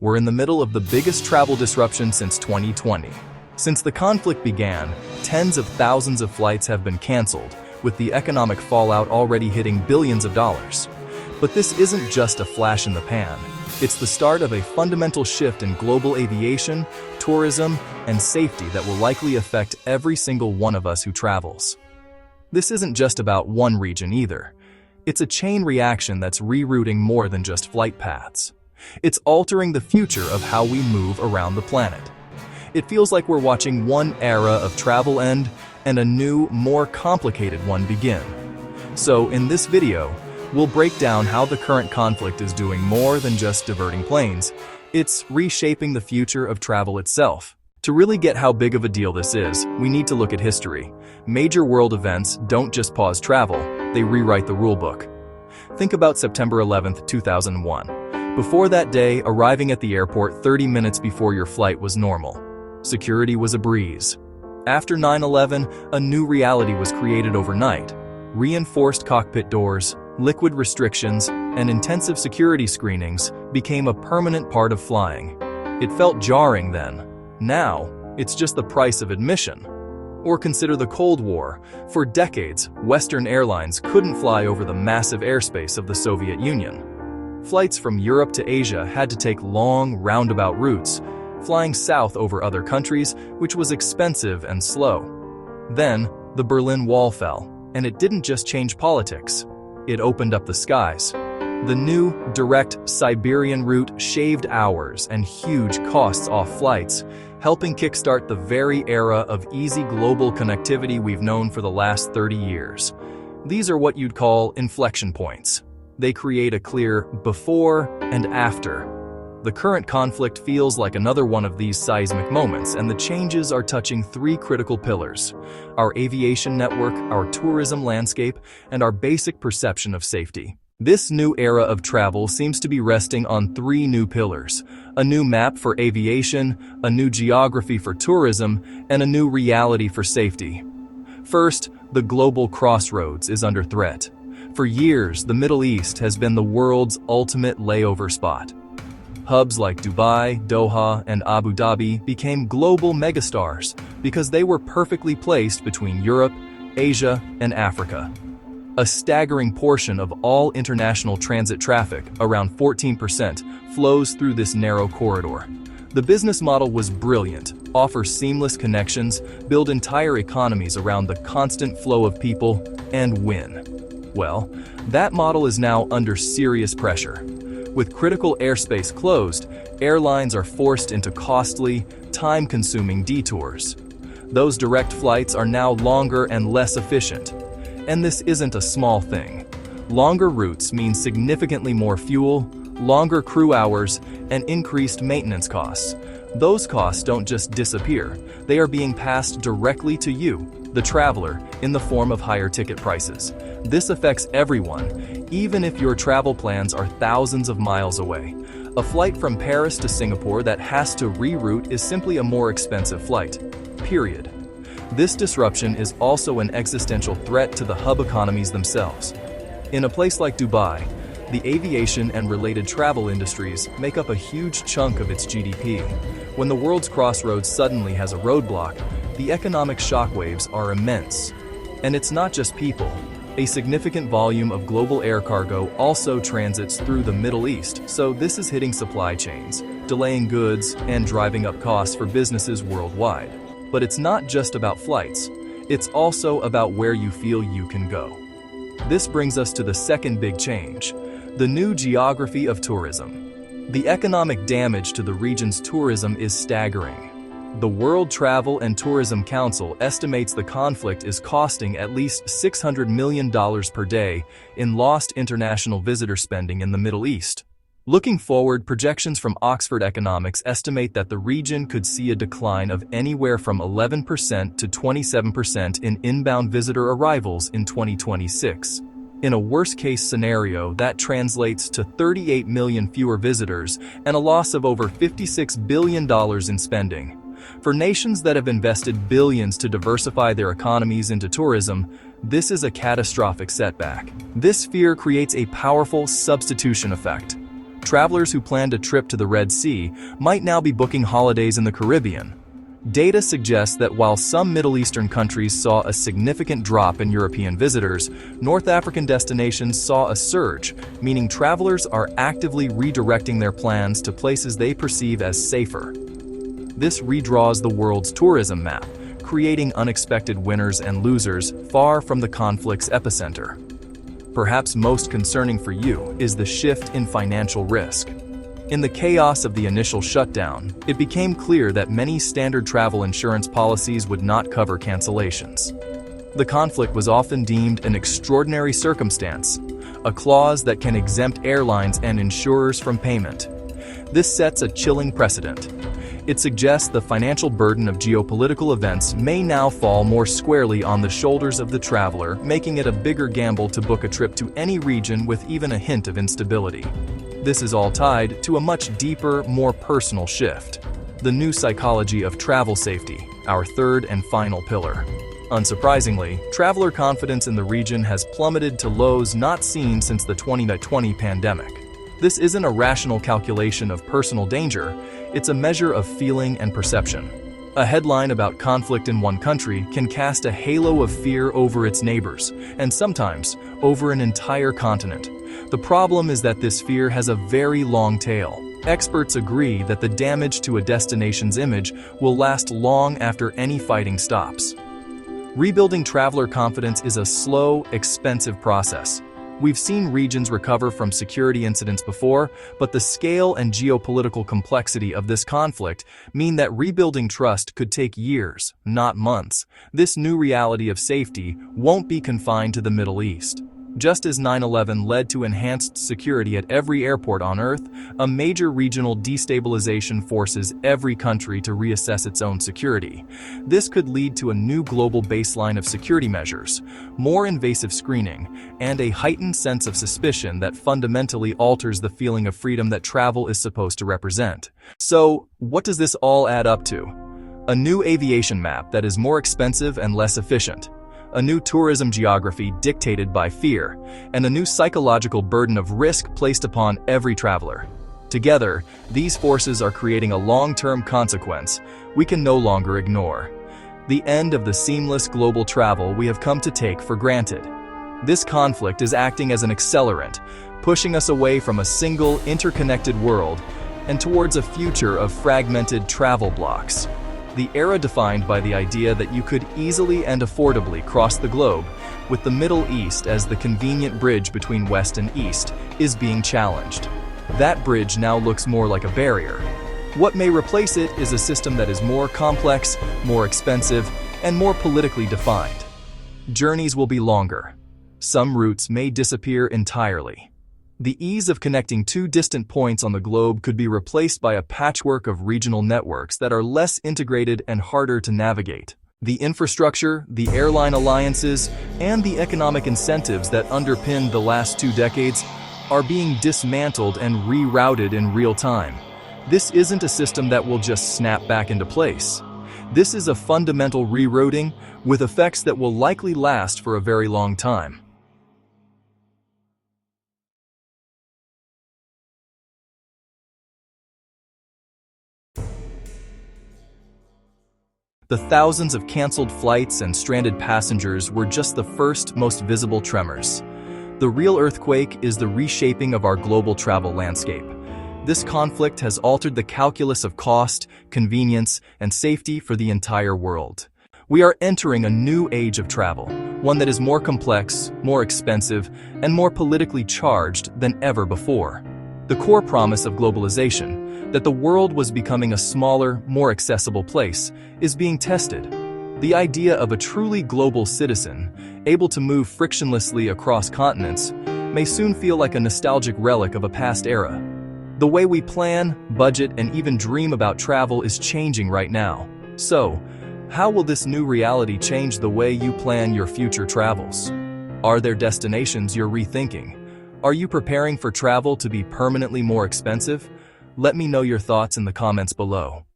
we're in the middle of the biggest travel disruption since 2020. Since the conflict began, tens of thousands of flights have been canceled, with the economic fallout already hitting billions of dollars. But this isn't just a flash in the pan. It's the start of a fundamental shift in global aviation, tourism, and safety that will likely affect every single one of us who travels. This isn't just about one region either. It's a chain reaction that's rerouting more than just flight paths. It's altering the future of how we move around the planet. It feels like we're watching one era of travel end and a new, more complicated one begin. So in this video, we'll break down how the current conflict is doing more than just diverting planes. It's reshaping the future of travel itself. To really get how big of a deal this is, we need to look at history. Major world events don't just pause travel, they rewrite the rulebook. Think about September 11, 2001. Before that day, arriving at the airport 30 minutes before your flight was normal. Security was a breeze. After 9/11, a new reality was created overnight. Reinforced cockpit doors, liquid restrictions, and intensive security screenings became a permanent part of flying. It felt jarring then. Now, it's just the price of admission. Or consider the Cold War. For decades, Western airlines couldn't fly over the massive airspace of the Soviet Union. Flights from Europe to Asia had to take long, roundabout routes, flying south over other countries, which was expensive and slow. Then, the Berlin Wall fell, and it didn't just change politics. It opened up the skies. The new, direct Siberian route shaved hours and huge costs off flights, helping kickstart the very era of easy global connectivity we've known for the last 30 years. These are what you'd call inflection points. They create a clear before and after. The current conflict feels like another one of these seismic moments, and the changes are touching three critical pillars: our aviation network, our tourism landscape, and our basic perception of safety. This new era of travel seems to be resting on three new pillars: a new map for aviation, a new geography for tourism, and a new reality for safety. First, the global crossroads is under threat. For years, the Middle East has been the world's ultimate layover spot. Hubs like Dubai, Doha, and Abu Dhabi became global megastars because they were perfectly placed between Europe, Asia, and Africa. A staggering portion of all international transit traffic, around 14%, flows through this narrow corridor. The business model was brilliant: offer seamless connections, build entire economies around the constant flow of people, and win. Well, that model is now under serious pressure. With critical airspace closed, airlines are forced into costly, time-consuming detours. Those direct flights are now longer and less efficient. And this isn't a small thing. Longer routes mean significantly more fuel, longer crew hours, and increased maintenance costs. Those costs don't just disappear, they are being passed directly to you, the traveler, in the form of higher ticket prices. This affects everyone, even if your travel plans are thousands of miles away. A flight from Paris to Singapore that has to reroute is simply a more expensive flight. Period. This disruption is also an existential threat to the hub economies themselves. In a place like Dubai, the aviation and related travel industries make up a huge chunk of its GDP. When the world's crossroads suddenly has a roadblock, the economic shockwaves are immense. And it's not just people. A significant volume of global air cargo also transits through the Middle East, so this is hitting supply chains, delaying goods, and driving up costs for businesses worldwide. But it's not just about flights. It's also about where you feel you can go. This brings us to the second big change: the new geography of tourism. The economic damage to the region's tourism is staggering. The World Travel and Tourism Council estimates the conflict is costing at least $600 million per day in lost international visitor spending in the Middle East. Looking forward, projections from Oxford Economics estimate that the region could see a decline of anywhere from 11% to 27% in inbound visitor arrivals in 2026. In a worst-case scenario, that translates to 38 million fewer visitors and a loss of over $56 billion in spending. For nations that have invested billions to diversify their economies into tourism, this is a catastrophic setback. This fear creates a powerful substitution effect. travelers who planned a trip to the Red Sea might now be booking holidays in the Caribbean. Data suggests that while some Middle Eastern countries saw a significant drop in European visitors, North African destinations saw a surge, meaning travelers are actively redirecting their plans to places they perceive as safer. This redraws the world's tourism map, creating unexpected winners and losers far from the conflict's epicenter. Perhaps most concerning for you is the shift in financial risk. In the chaos of the initial shutdown, it became clear that many standard travel insurance policies would not cover cancellations. The conflict was often deemed an extraordinary circumstance, a clause that can exempt airlines and insurers from payment. This sets a chilling precedent. It suggests the financial burden of geopolitical events may now fall more squarely on the shoulders of the traveler, making it a bigger gamble to book a trip to any region with even a hint of instability. This is all tied to a much deeper, more personal shift. The new psychology of travel safety, our third and final pillar. Unsurprisingly, traveler confidence in the region has plummeted to lows not seen since the 2020 pandemic. This isn't a rational calculation of personal danger, it's a measure of feeling and perception. A headline about conflict in one country can cast a halo of fear over its neighbors, and sometimes over an entire continent. The problem is that this fear has a very long tail. Experts agree that the damage to a destination's image will last long after any fighting stops. Rebuilding traveler confidence is a slow, expensive process. We've seen regions recover from security incidents before, but the scale and geopolitical complexity of this conflict mean that rebuilding trust could take years, not months. This new reality of safety won't be confined to the Middle East. Just as 9/11 led to enhanced security at every airport on Earth, a major regional destabilization forces every country to reassess its own security. This could lead to a new global baseline of security measures, more invasive screening, and a heightened sense of suspicion that fundamentally alters the feeling of freedom that travel is supposed to represent. So, what does this all add up to? A new aviation map that is more expensive and less efficient. A new tourism geography dictated by fear, and a new psychological burden of risk placed upon every traveler. Together, these forces are creating a long-term consequence we can no longer ignore. The end of the seamless global travel we have come to take for granted. This conflict is acting as an accelerant, pushing us away from a single, interconnected world and towards a future of fragmented travel blocks. The era defined by the idea that you could easily and affordably cross the globe, with the Middle East as the convenient bridge between West and East, is being challenged. That bridge now looks more like a barrier. What may replace it is a system that is more complex, more expensive, and more politically defined. Journeys will be longer. Some routes may disappear entirely. The ease of connecting two distant points on the globe could be replaced by a patchwork of regional networks that are less integrated and harder to navigate. The infrastructure, the airline alliances, and the economic incentives that underpinned the last 2 decades are being dismantled and rerouted in real time. This isn't a system that will just snap back into place. This is a fundamental rerouting with effects that will likely last for a very long time. The thousands of canceled flights and stranded passengers were just the first, most visible tremors. The real earthquake is the reshaping of our global travel landscape. This conflict has altered the calculus of cost, convenience, and safety for the entire world. We are entering a new age of travel, one that is more complex, more expensive, and more politically charged than ever before. The core promise of globalization, that the world was becoming a smaller, more accessible place, is being tested. The idea of a truly global citizen, able to move frictionlessly across continents, may soon feel like a nostalgic relic of a past era. The way we plan, budget, and even dream about travel is changing right now. So, how will this new reality change the way you plan your future travels? Are there destinations you're rethinking? Are you preparing for travel to be permanently more expensive? Let me know your thoughts in the comments below.